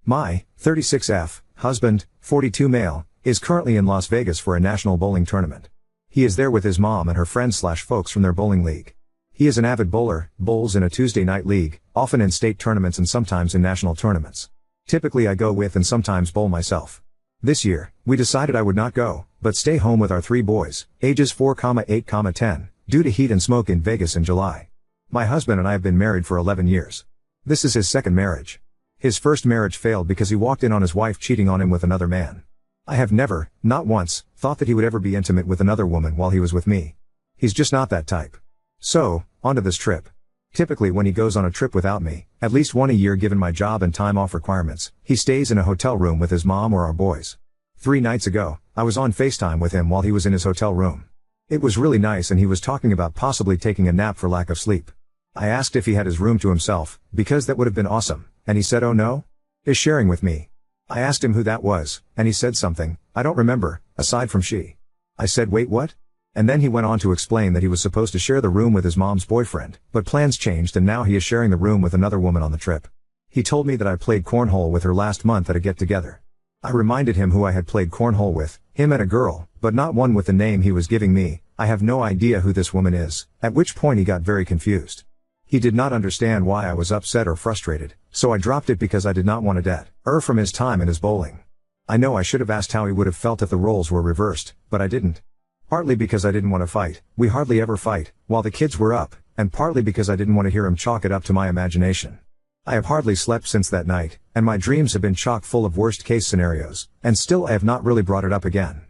My 36F husband, 42 male, is currently in Las Vegas for a national bowling tournament. He is there with his mom and her friends/folks from their bowling league. He is an avid bowler, bowls in a Tuesday night league, often in state tournaments and sometimes in national tournaments. Typically I go with and sometimes bowl myself. This year, we decided I would not go, but stay home with our 3 boys, ages 4, 8, 10, due to heat and smoke in Vegas in July. My husband and I have been married for 11 years. This is his second marriage. His first marriage failed because he walked in on his wife cheating on him with another man. I have never, not once, thought that he would ever be intimate with another woman while he was with me. He's just not that type. So, onto this trip. Typically when he goes on a trip without me, at least one a year given my job and time off requirements, he stays in a hotel room with his mom or our boys. 3 nights ago, I was on FaceTime with him while he was in his hotel room. It was really nice and he was talking about possibly taking a nap for lack of sleep. I asked if he had his room to himself, because that would have been awesome, and he said oh no? Is sharing with me. I asked him who that was, and he said something, I don't remember, aside from she. I said wait what? And then he went on to explain that he was supposed to share the room with his mom's boyfriend, but plans changed and now he is sharing the room with another woman on the trip. He told me that I played cornhole with her last month at a get-together. I reminded him who I had played cornhole with, him and a girl, but not one with the name he was giving me. I have no idea who this woman is, at which point he got very confused. He did not understand why I was upset or frustrated, so I dropped it because I did not want to debt from his time and his bowling. I know I should have asked how he would have felt if the roles were reversed, but I didn't. Partly because I didn't want to fight, we hardly ever fight, while the kids were up, and partly because I didn't want to hear him chalk it up to my imagination. I have hardly slept since that night, and my dreams have been chock full of worst case scenarios, and still I have not really brought it up again.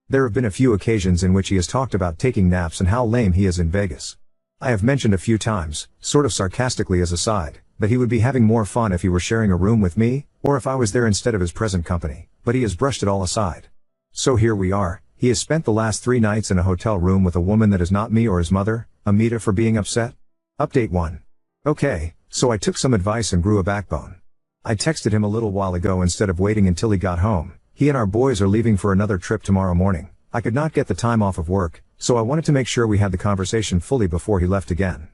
There have been a few occasions in which he has talked about taking naps and how lame he is in Vegas. I have mentioned a few times, sort of sarcastically as a side, that he would be having more fun if he were sharing a room with me, or if I was there instead of his present company, but he has brushed it all aside. So here we are, he has spent the last 3 nights in a hotel room with a woman that is not me or his mother. Amita for being upset? Update 1. Okay, so I took some advice and grew a backbone. I texted him a little while ago instead of waiting until he got home. He and our boys are leaving for another trip tomorrow morning. I could not get the time off of work, so I wanted to make sure we had the conversation fully before he left again.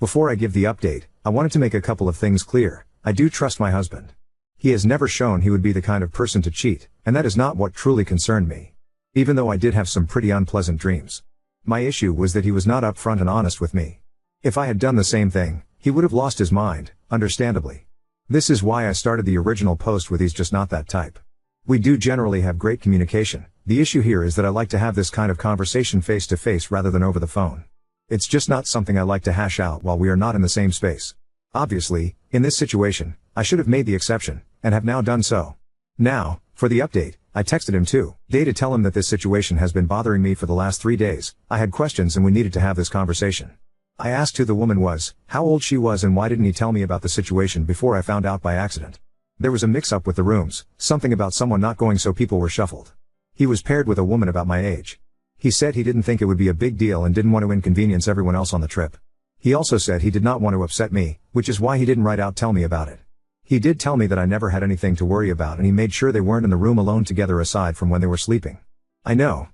Before I give the update, I wanted to make a couple of things clear. I do trust my husband. He has never shown he would be the kind of person to cheat, and that is not what truly concerned me. Even though I did have some pretty unpleasant dreams. My issue was that he was not upfront and honest with me. If I had done the same thing, he would have lost his mind, understandably. This is why I started the original post with he's just not that type. We do generally have great communication. The issue here is that I like to have this kind of conversation face to face rather than over the phone. It's just not something I like to hash out while we are not in the same space. Obviously, in this situation, I should have made the exception, and have now done so. Now, for the update, I texted him today to tell him that this situation has been bothering me for the last 3 days. I had questions and we needed to have this conversation. I asked who the woman was, how old she was and why didn't he tell me about the situation before I found out by accident. There was a mix-up with the rooms, something about someone not going so people were shuffled. He was paired with a woman about my age. He said he didn't think it would be a big deal and didn't want to inconvenience everyone else on the trip. He also said he did not want to upset me, which is why he didn't write out tell me about it. He did tell me that I never had anything to worry about and he made sure they weren't in the room alone together aside from when they were sleeping. I know,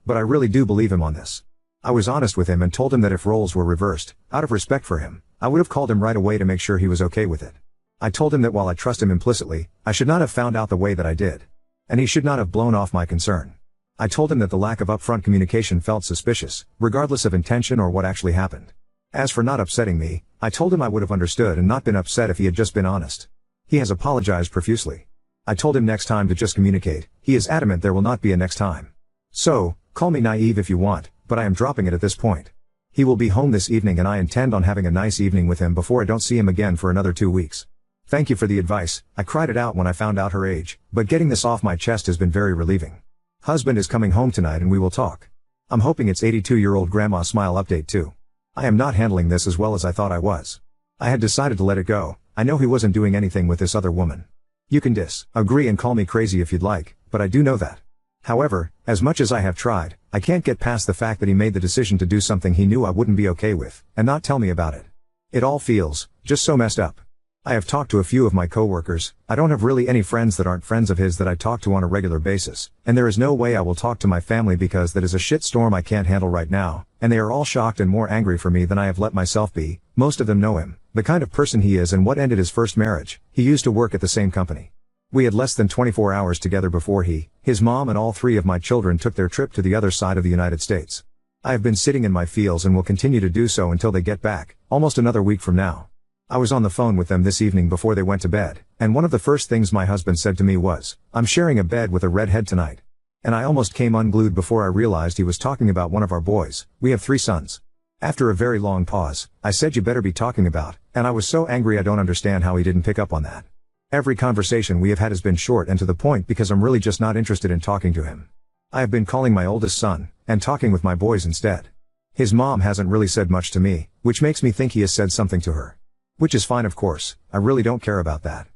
but I really do believe him on this. I was honest with him and told him that if roles were reversed, out of respect for him, I would have called him right away to make sure he was okay with it. I told him that while I trust him implicitly, I should not have found out the way that I did. And he should not have blown off my concern. I told him that the lack of upfront communication felt suspicious, regardless of intention or what actually happened. As for not upsetting me, I told him I would have understood and not been upset if he had just been honest. He has apologized profusely. I told him next time to just communicate. He is adamant there will not be a next time. So, call me naive if you want, but I am dropping it at this point. He will be home this evening and I intend on having a nice evening with him before I don't see him again for another 2 weeks. Thank you for the advice. I cried it out when I found out her age, but getting this off my chest has been very relieving. Husband is coming home tonight and we will talk. I'm hoping it's 82-year-old grandma smile update too. I am not handling this as well as I thought I was. I had decided to let it go. I know he wasn't doing anything with this other woman. You can disagree and call me crazy if you'd like, but I do know that. However, as much as I have tried, I can't get past the fact that he made the decision to do something he knew I wouldn't be okay with, and not tell me about it. It all feels just so messed up. I have talked to a few of my coworkers. I don't have really any friends that aren't friends of his that I talk to on a regular basis, and there is no way I will talk to my family because that is a shit storm I can't handle right now, and they are all shocked and more angry for me than I have let myself be. Most of them know him, the kind of person he is and what ended his first marriage. He used to work at the same company. We had less than 24 hours together before his mom and all three of my children took their trip to the other side of the United States. I have been sitting in my feels and will continue to do so until they get back, almost another week from now. I was on the phone with them this evening before they went to bed, and one of the first things my husband said to me was, "I'm sharing a bed with a redhead tonight." And I almost came unglued before I realized he was talking about one of our boys. We have 3 sons. After a very long pause, I said, "You better be talking about," and I was so angry I don't understand how he didn't pick up on that. Every conversation we have had has been short and to the point because I'm really just not interested in talking to him. I have been calling my oldest son, and talking with my boys instead. His mom hasn't really said much to me, which makes me think he has said something to her. Which is fine, of course, I really don't care about that.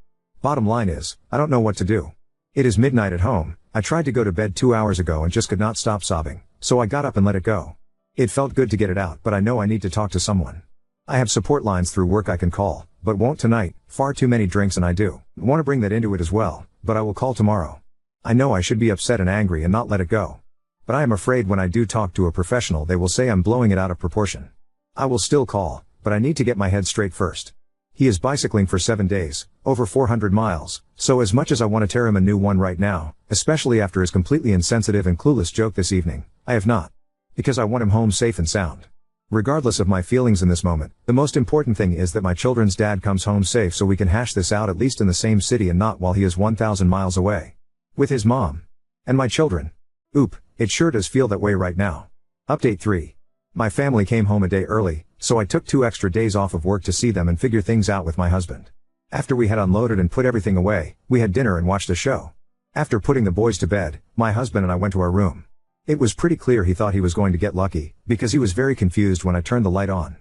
Bottom line is, I don't know what to do. It is midnight at home. I tried to go to bed 2 hours ago and just could not stop sobbing, so I got up and let it go. It felt good to get it out, but I know I need to talk to someone. I have support lines through work I can call, but won't tonight. Far too many drinks and I do want to bring that into it as well, but I will call tomorrow. I know I should be upset and angry and not let it go. But I am afraid when I do talk to a professional they will say I'm blowing it out of proportion. I will still call, but I need to get my head straight first. He is bicycling for 7 days, over 400 miles, so as much as I want to tear him a new one right now, especially after his completely insensitive and clueless joke this evening, I have not. Because I want him home safe and sound. Regardless of my feelings in this moment, the most important thing is that my children's dad comes home safe so we can hash this out at least in the same city and not while he is 1,000 miles away. With his mom. And my children. Oop, it sure does feel that way right now. Update 3. My family came home a day early, so I took 2 extra days off of work to see them and figure things out with my husband. After we had unloaded and put everything away, we had dinner and watched a show. After putting the boys to bed, my husband and I went to our room. It was pretty clear he thought he was going to get lucky, because he was very confused when I turned the light on.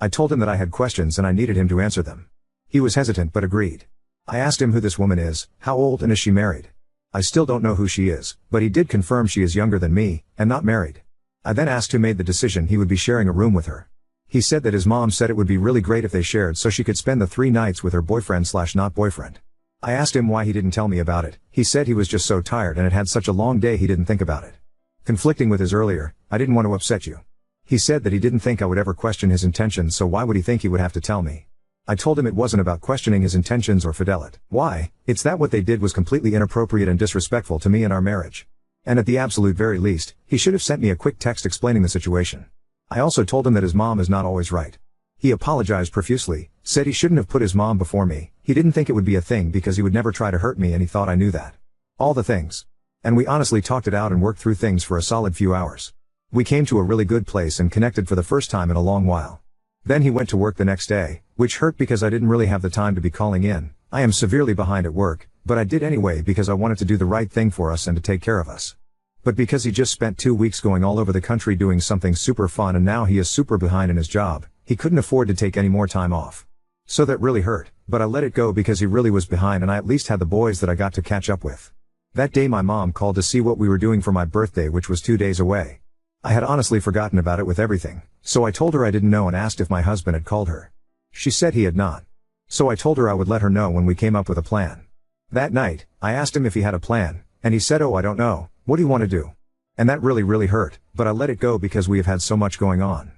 I told him that I had questions and I needed him to answer them. He was hesitant but agreed. I asked him who this woman is, how old, and is she married? I still don't know who she is, but he did confirm she is younger than me, and not married. I then asked who made the decision he would be sharing a room with her. He said that his mom said it would be really great if they shared so she could spend the 3 nights with her boyfriend/not boyfriend. I asked him why he didn't tell me about it. He said he was just so tired and had had such a long day he didn't think about it. Conflicting with his earlier, "I didn't want to upset you." He said that he didn't think I would ever question his intentions, so why would he think he would have to tell me? I told him it wasn't about questioning his intentions or fidelity. Why? It's that what they did was completely inappropriate and disrespectful to me and our marriage. And at the absolute very least, he should have sent me a quick text explaining the situation. I also told him that his mom is not always right. He apologized profusely, said he shouldn't have put his mom before me, he didn't think it would be a thing because he would never try to hurt me and he thought I knew that. All the things. And we honestly talked it out and worked through things for a solid few hours. We came to a really good place and connected for the first time in a long while. Then he went to work the next day, which hurt because I didn't really have the time to be calling in. I am severely behind at work, but I did anyway because I wanted to do the right thing for us and to take care of us. But because he just spent 2 weeks going all over the country doing something super fun and now he is super behind in his job, he couldn't afford to take any more time off. So that really hurt, but I let it go because he really was behind and I at least had the boys that I got to catch up with. That day my mom called to see what we were doing for my birthday, which was 2 days away. I had honestly forgotten about it with everything, so I told her I didn't know and asked if my husband had called her. She said he had not. So I told her I would let her know when we came up with a plan. That night, I asked him if he had a plan, and he said, "Oh, I don't know, what do you want to do?" And that really hurt, but I let it go because we have had so much going on.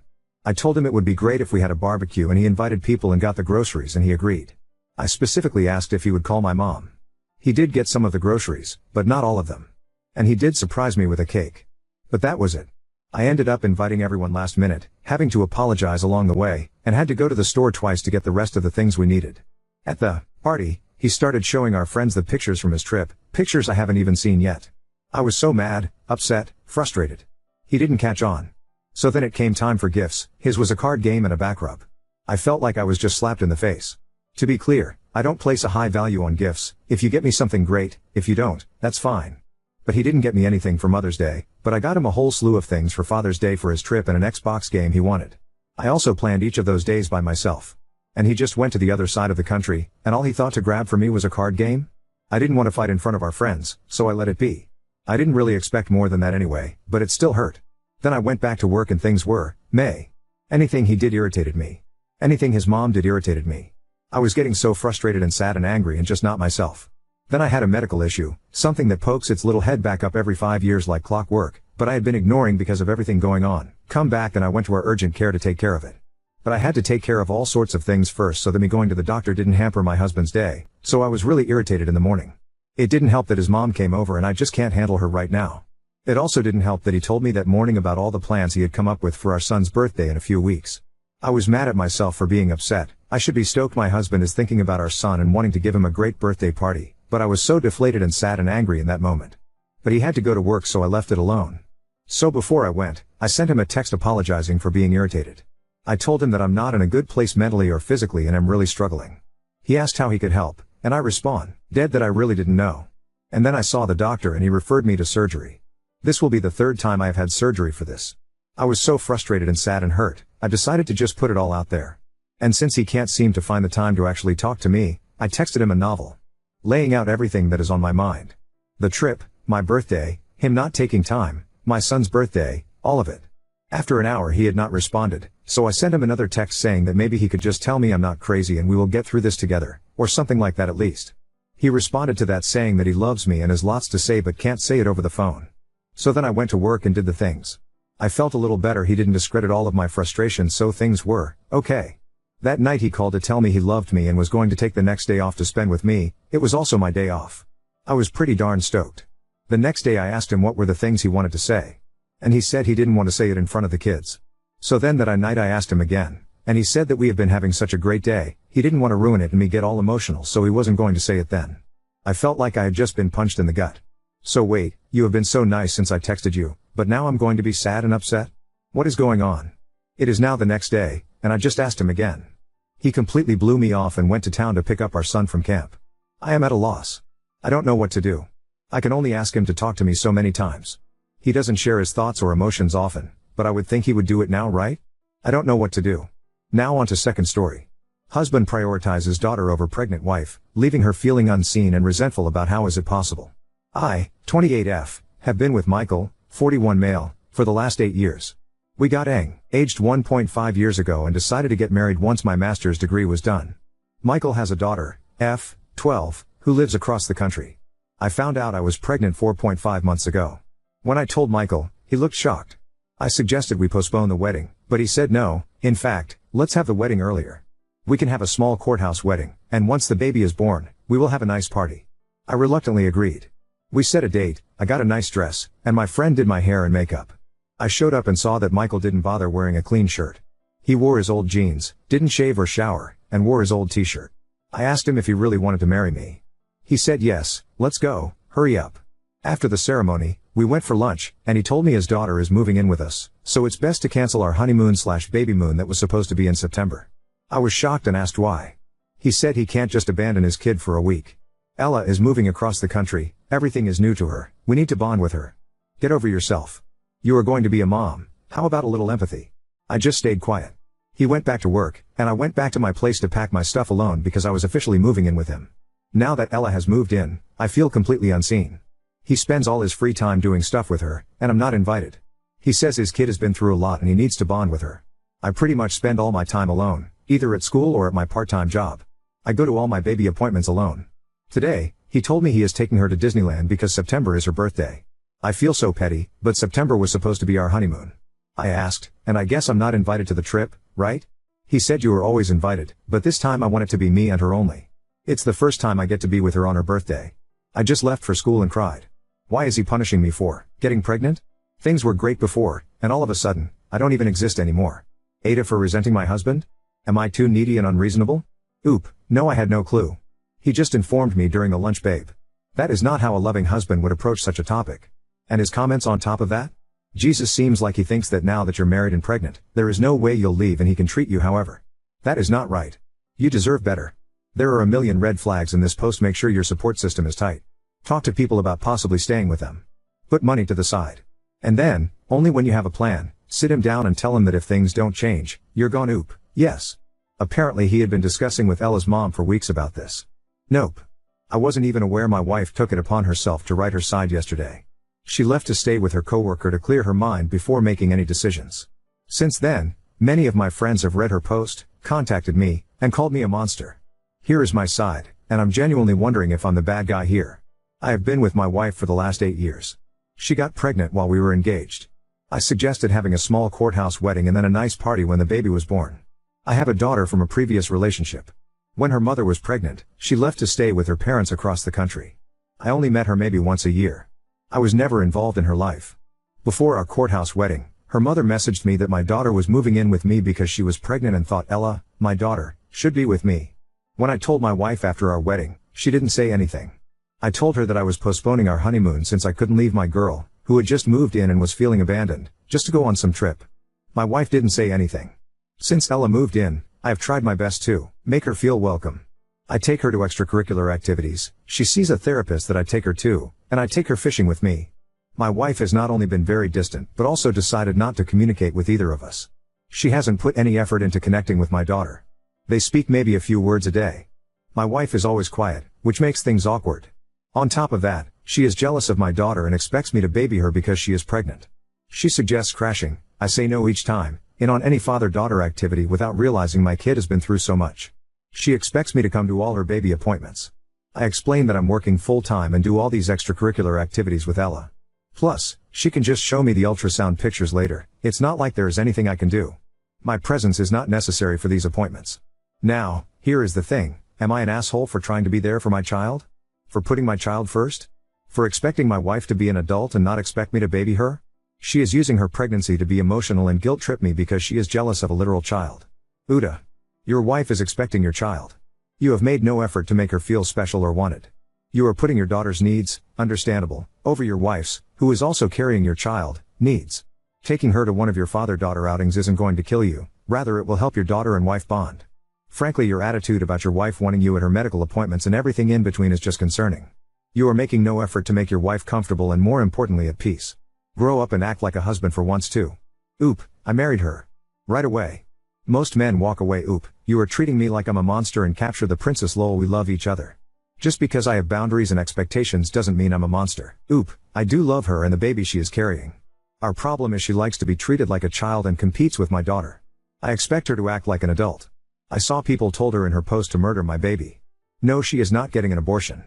I told him it would be great if we had a barbecue and he invited people and got the groceries and he agreed. I specifically asked if he would call my mom. He did get some of the groceries, but not all of them. And he did surprise me with a cake. But that was it. I ended up inviting everyone last minute, having to apologize along the way, and had to go to the store twice to get the rest of the things we needed. At the party, he started showing our friends the pictures from his trip, pictures I haven't even seen yet. I was so mad, upset, frustrated. He didn't catch on. So then it came time for gifts. His was a card game and a back rub. I felt like I was just slapped in the face. To be clear, I don't place a high value on gifts. If you get me something great, if you don't, that's fine. But he didn't get me anything for Mother's Day, but I got him a whole slew of things for Father's Day for his trip and an Xbox game he wanted. I also planned each of those days by myself. And he just went to the other side of the country, and all he thought to grab for me was a card game? I didn't want to fight in front of our friends, so I let it be. I didn't really expect more than that anyway, but it still hurt. Then I went back to work and things were meh. Anything he did irritated me. Anything his mom did irritated me. I was getting so frustrated and sad and angry and just not myself. Then I had a medical issue, something that pokes its little head back up every 5 years like clockwork, but I had been ignoring because of everything going on. Come back and I went to our urgent care to take care of it. But I had to take care of all sorts of things first so that me going to the doctor didn't hamper my husband's day, so I was really irritated in the morning. It didn't help that his mom came over and I just can't handle her right now. It also didn't help that he told me that morning about all the plans he had come up with for our son's birthday in a few weeks. I was mad at myself for being upset. I should be stoked my husband is thinking about our son and wanting to give him a great birthday party, but I was so deflated and sad and angry in that moment. But he had to go to work, so I left it alone. So before I went, I sent him a text apologizing for being irritated. I told him that I'm not in a good place mentally or physically and I'm really struggling. He asked how he could help, and I respond, dead, that I really didn't know. And then I saw the doctor and he referred me to surgery. This will be the third time I have had surgery for this. I was so frustrated and sad and hurt, I decided to just put it all out there. And since he can't seem to find the time to actually talk to me, I texted him a novel, laying out everything that is on my mind. The trip, my birthday, him not taking time, my son's birthday, all of it. After an hour he had not responded, so I sent him another text saying that maybe he could just tell me I'm not crazy and we will get through this together, or something like that at least. He responded to that saying that he loves me and has lots to say but can't say it over the phone. So then I went to work and did the things. I felt a little better. He didn't discredit all of my frustration, so things were okay. That night he called to tell me he loved me and was going to take the next day off to spend with me. It was also my day off. I was pretty darn stoked. The next day I asked him what were the things he wanted to say. And he said he didn't want to say it in front of the kids. So then that night I asked him again, and he said that we have been having such a great day, he didn't want to ruin it and me get all emotional, so he wasn't going to say it then. I felt like I had just been punched in the gut. So wait, you have been so nice since I texted you, but now I'm going to be sad and upset? What is going on? It is now the next day, and I just asked him again. He completely blew me off and went to town to pick up our son from camp. I am at a loss. I don't know what to do. I can only ask him to talk to me so many times. He doesn't share his thoughts or emotions often, but I would think he would do it now, right? I don't know what to do. Now on to second story. Husband prioritizes daughter over pregnant wife, leaving her feeling unseen and resentful about how is it possible. I, 28F, have been with Michael, 41 male, for the last 8 years. We got aged 1.5 years ago and decided to get married once my master's degree was done. Michael has a daughter, F, 12, who lives across the country. I found out I was pregnant 4.5 months ago. When I told Michael, he looked shocked. I suggested we postpone the wedding, but he said no. In fact, let's have the wedding earlier. We can have a small courthouse wedding, and once the baby is born, we will have a nice party. I reluctantly agreed. We set a date, I got a nice dress, and my friend did my hair and makeup. I showed up and saw that Michael didn't bother wearing a clean shirt. He wore his old jeans, didn't shave or shower, and wore his old t-shirt. I asked him if he really wanted to marry me. He said yes, let's go, hurry up. After the ceremony, we went for lunch, and he told me his daughter is moving in with us, so it's best to cancel our honeymoon/baby moon that was supposed to be in September. I was shocked and asked why. He said he can't just abandon his kid for a week. Ella is moving across the country, everything is new to her, we need to bond with her. Get over yourself. You are going to be a mom, how about a little empathy? I just stayed quiet. He went back to work, and I went back to my place to pack my stuff alone because I was officially moving in with him. Now that Ella has moved in, I feel completely unseen. He spends all his free time doing stuff with her, and I'm not invited. He says his kid has been through a lot and he needs to bond with her. I pretty much spend all my time alone, either at school or at my part-time job. I go to all my baby appointments alone. Today, he told me he is taking her to Disneyland because September is her birthday. I feel so petty, but September was supposed to be our honeymoon. I asked, and I guess I'm not invited to the trip, right? He said you are always invited, but this time I want it to be me and her only. It's the first time I get to be with her on her birthday. I just left for school and cried. Why is he punishing me for getting pregnant? Things were great before, and all of a sudden, I don't even exist anymore. Ada for resenting my husband? Am I too needy and unreasonable? Oop, no, I had no clue. He just informed me during the lunch, babe. That is not how a loving husband would approach such a topic. And his comments on top of that? Jesus seems like he thinks that now that you're married and pregnant, there is no way you'll leave and he can treat you however. That is not right. You deserve better. There are a million red flags in this post. Make sure your support system is tight. Talk to people about possibly staying with them. Put money to the side. And then, only when you have a plan, sit him down and tell him that if things don't change, you're gone. Oop, yes. Apparently he had been discussing with Ella's mom for weeks about this. Nope. I wasn't even aware my wife took it upon herself to write her side yesterday. She left to stay with her coworker to clear her mind before making any decisions. Since then, many of my friends have read her post, contacted me, and called me a monster. Here is my side, and I'm genuinely wondering if I'm the bad guy here. I have been with my wife for the last 8 years. She got pregnant while we were engaged. I suggested having a small courthouse wedding and then a nice party when the baby was born. I have a daughter from a previous relationship. When her mother was pregnant, she left to stay with her parents across the country. I only met her maybe once a year. I was never involved in her life. Before our courthouse wedding, her mother messaged me that my daughter was moving in with me because she was pregnant and thought Ella, my daughter, should be with me. When I told my wife after our wedding, she didn't say anything. I told her that I was postponing our honeymoon since I couldn't leave my girl, who had just moved in and was feeling abandoned, just to go on some trip. My wife didn't say anything. Since Ella moved in, I have tried my best to make her feel welcome. I take her to extracurricular activities, she sees a therapist that I take her to, and I take her fishing with me. My wife has not only been very distant but also decided not to communicate with either of us. She hasn't put any effort into connecting with my daughter. They speak maybe a few words a day. My wife is always quiet, which makes things awkward. On top of that, she is jealous of my daughter and expects me to baby her because she is pregnant. She suggests crashing, I say no each time, in on any father-daughter activity without realizing my kid has been through so much. She expects me to come to all her baby appointments. I explain that I'm working full-time and do all these extracurricular activities with Ella. Plus, she can just show me the ultrasound pictures later, it's not like there is anything I can do. My presence is not necessary for these appointments. Now, here is the thing, am I an asshole for trying to be there for my child? For putting my child first? For expecting my wife to be an adult and not expect me to baby her? She is using her pregnancy to be emotional and guilt trip me because she is jealous of a literal child. Uda. Your wife is expecting your child. You have made no effort to make her feel special or wanted. You are putting your daughter's needs, understandable, over your wife's, who is also carrying your child, needs. Taking her to one of your father-daughter outings isn't going to kill you, rather it will help your daughter and wife bond. Frankly, your attitude about your wife wanting you at her medical appointments and everything in between is just concerning. You are making no effort to make your wife comfortable and more importantly at peace. Grow up and act like a husband for once too. Oop, I married her. Right away. Most men walk away. Oop, you are treating me like I'm a monster and capture the princess lol we love each other. Just because I have boundaries and expectations doesn't mean I'm a monster. Oop, I do love her and the baby she is carrying. Our problem is she likes to be treated like a child and competes with my daughter. I expect her to act like an adult. I saw people told her in her post to murder my baby. No, she is not getting an abortion.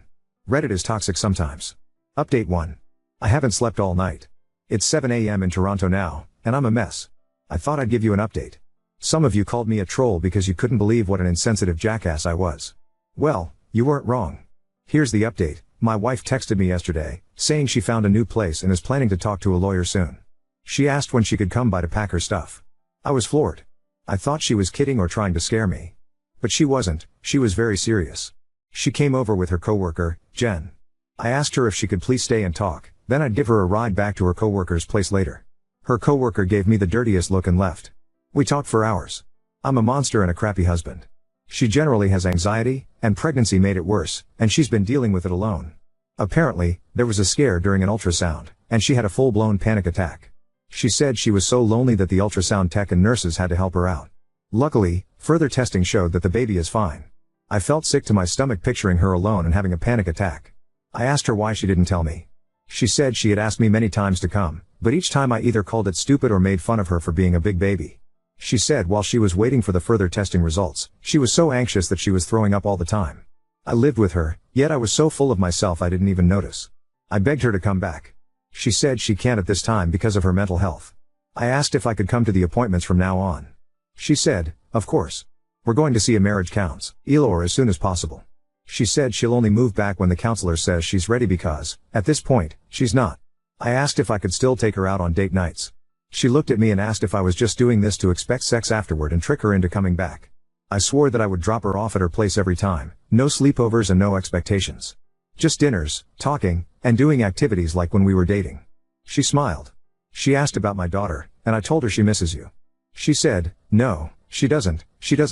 Reddit is toxic sometimes. Update 1. I haven't slept all night. It's 7 a.m. in Toronto now, and I'm a mess. I thought I'd give you an update. Some of you called me a troll because you couldn't believe what an insensitive jackass I was. Well, you weren't wrong. Here's the update. My wife texted me yesterday, saying she found a new place and is planning to talk to a lawyer soon. She asked when she could come by to pack her stuff. I was floored. I thought she was kidding or trying to scare me. But she wasn't, she was very serious. She came over with her coworker, Jen. I asked her if she could please stay and talk, then I'd give her a ride back to her coworker's place later. Her coworker gave me the dirtiest look and left. We talked for hours. I'm a monster and a crappy husband. She generally has anxiety, and pregnancy made it worse, and she's been dealing with it alone. Apparently, there was a scare during an ultrasound, and she had a full-blown panic attack. She said she was so lonely that the ultrasound tech and nurses had to help her out. Luckily, further testing showed that the baby is fine. I felt sick to my stomach picturing her alone and having a panic attack. I asked her why she didn't tell me. She said she had asked me many times to come, but each time I either called it stupid or made fun of her for being a big baby. She said while she was waiting for the further testing results, she was so anxious that she was throwing up all the time. I lived with her, yet I was so full of myself I didn't even notice. I begged her to come back. She said she can't at this time because of her mental health. I asked if I could come to the appointments from now on. She said, of course. We're going to see a marriage counselor as soon as possible. She said she'll only move back when the counselor says she's ready because, at this point, she's not. I asked if I could still take her out on date nights. She looked at me and asked if I was just doing this to expect sex afterward and trick her into coming back. I swore that I would drop her off at her place every time, no sleepovers and no expectations. Just dinners, talking, and doing activities like when we were dating. She smiled. She asked about my daughter, and I told her she misses you. She said, no, she doesn't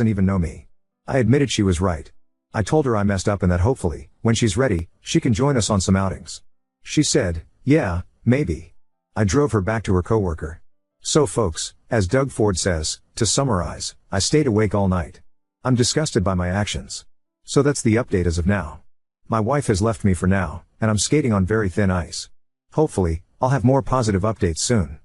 even know me. I admitted she was right. I told her I messed up and that hopefully, when she's ready, she can join us on some outings. She said, yeah, maybe. I drove her back to her coworker. So folks, as Doug Ford says, to summarize, I stayed awake all night. I'm disgusted by my actions. So that's the update as of now. My wife has left me for now, and I'm skating on very thin ice. Hopefully, I'll have more positive updates soon.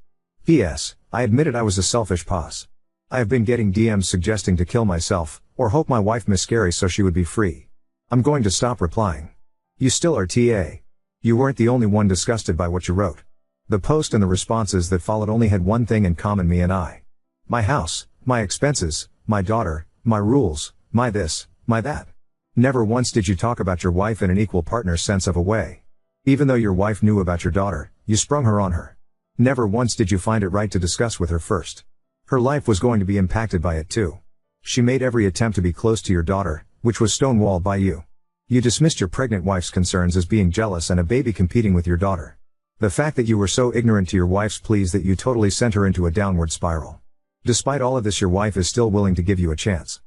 P.S. I admitted I was a selfish boss. I have been getting DMs suggesting to kill myself, or hope my wife miscarries so she would be free. I'm going to stop replying. You still are TA. You weren't the only one disgusted by what you wrote. The post and the responses that followed only had one thing in common: me and I. My house, my expenses, my daughter, my rules, my this, my that. Never once did you talk about your wife in an equal partner sense of a way. Even though your wife knew about your daughter, you sprung her on her. Never once did you find it right to discuss with her first. Her life was going to be impacted by it too. She made every attempt to be close to your daughter, which was stonewalled by you. You dismissed your pregnant wife's concerns as being jealous and a baby competing with your daughter. The fact that you were so ignorant to your wife's pleas that you totally sent her into a downward spiral. Despite all of this, your wife is still willing to give you a chance.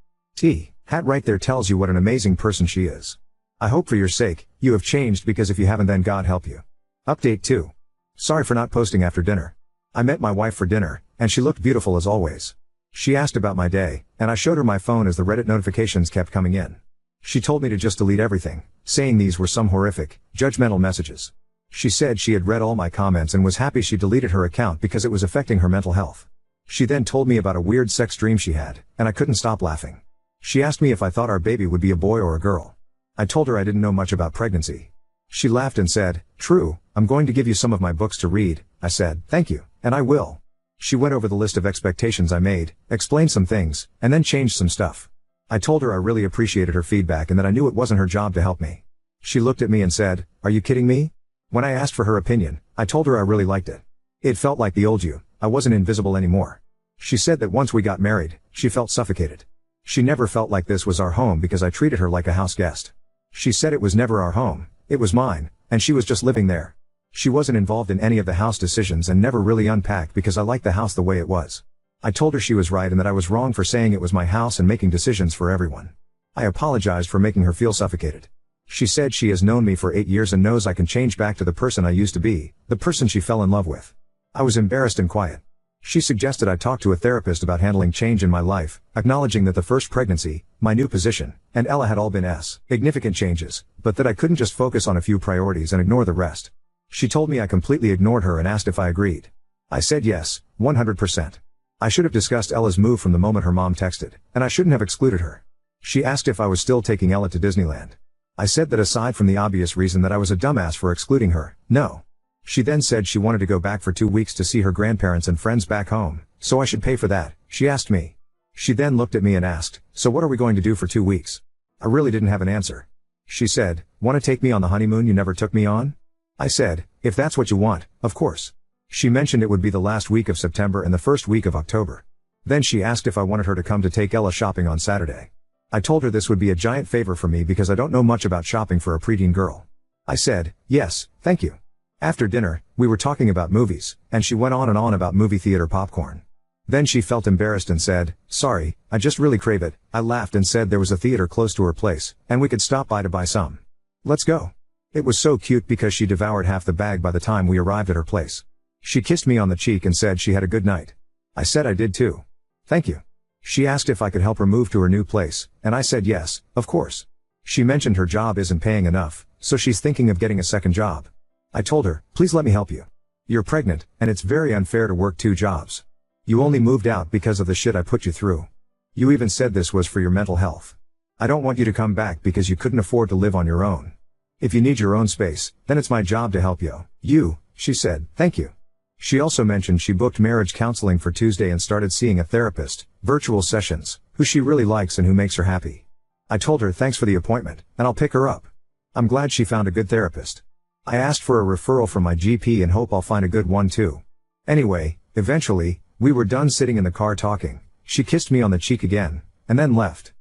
Hat right there tells you what an amazing person she is. I hope for your sake, you have changed, because if you haven't, then God help you. Update 2. Sorry for not posting after dinner. I met my wife for dinner, and she looked beautiful as always. She asked about my day, and I showed her my phone as the Reddit notifications kept coming in. She told me to just delete everything, saying these were some horrific, judgmental messages. She said she had read all my comments and was happy she deleted her account because it was affecting her mental health. She then told me about a weird sex dream she had, and I couldn't stop laughing. She asked me if I thought our baby would be a boy or a girl. I told her I didn't know much about pregnancy. She laughed and said, "True, I'm going to give you some of my books to read." I said, "Thank you, and I will." She went over the list of expectations I made, explained some things, and then changed some stuff. I told her I really appreciated her feedback and that I knew it wasn't her job to help me. She looked at me and said, "Are you kidding me?" When I asked for her opinion, I told her I really liked it. It felt like the old you, I wasn't invisible anymore. She said that once we got married, she felt suffocated. She never felt like this was our home because I treated her like a house guest. She said it was never our home, it was mine, and she was just living there. She wasn't involved in any of the house decisions and never really unpacked because I liked the house the way it was. I told her she was right and that I was wrong for saying it was my house and making decisions for everyone. I apologized for making her feel suffocated. She said she has known me for 8 years and knows I can change back to the person I used to be, the person she fell in love with. I was embarrassed and quiet. She suggested I talk to a therapist about handling change in my life, acknowledging that the first pregnancy, my new position, and Ella had all been significant changes, but that I couldn't just focus on a few priorities and ignore the rest. She told me I completely ignored her and asked if I agreed. I said yes, 100%. I should have discussed Ella's move from the moment her mom texted, and I shouldn't have excluded her. She asked if I was still taking Ella to Disneyland. I said that aside from the obvious reason that I was a dumbass for excluding her, no. She then said she wanted to go back for 2 weeks to see her grandparents and friends back home, so I should pay for that, she asked me. She then looked at me and asked, "So what are we going to do for 2 weeks?" I really didn't have an answer. She said, "Want to take me on the honeymoon you never took me on?" I said, "If that's what you want, of course." She mentioned it would be the last week of September and the first week of October. Then she asked if I wanted her to come to take Ella shopping on Saturday. I told her this would be a giant favor for me because I don't know much about shopping for a preteen girl. I said, "Yes, thank you." After dinner, we were talking about movies, and she went on and on about movie theater popcorn. Then she felt embarrassed and said, "Sorry, I just really crave it." I laughed and said there was a theater close to her place, and we could stop by to buy some. "Let's go." It was so cute because she devoured half the bag by the time we arrived at her place. She kissed me on the cheek and said she had a good night. I said I did too. "Thank you." She asked if I could help her move to her new place, and I said yes, of course. She mentioned her job isn't paying enough, so she's thinking of getting a second job. I told her, "Please let me help you. You're pregnant, and it's very unfair to work 2 jobs. You only moved out because of the shit I put you through. You even said this was for your mental health. I don't want you to come back because you couldn't afford to live on your own. If you need your own space, then it's my job to help you." She said, "Thank you." She also mentioned she booked marriage counseling for Tuesday and started seeing a therapist, virtual sessions, who she really likes and who makes her happy. I told her thanks for the appointment, and I'll pick her up. I'm glad she found a good therapist. I asked for a referral from my GP and hope I'll find a good one too. Anyway, eventually, we were done sitting in the car talking. She kissed me on the cheek again, and then left.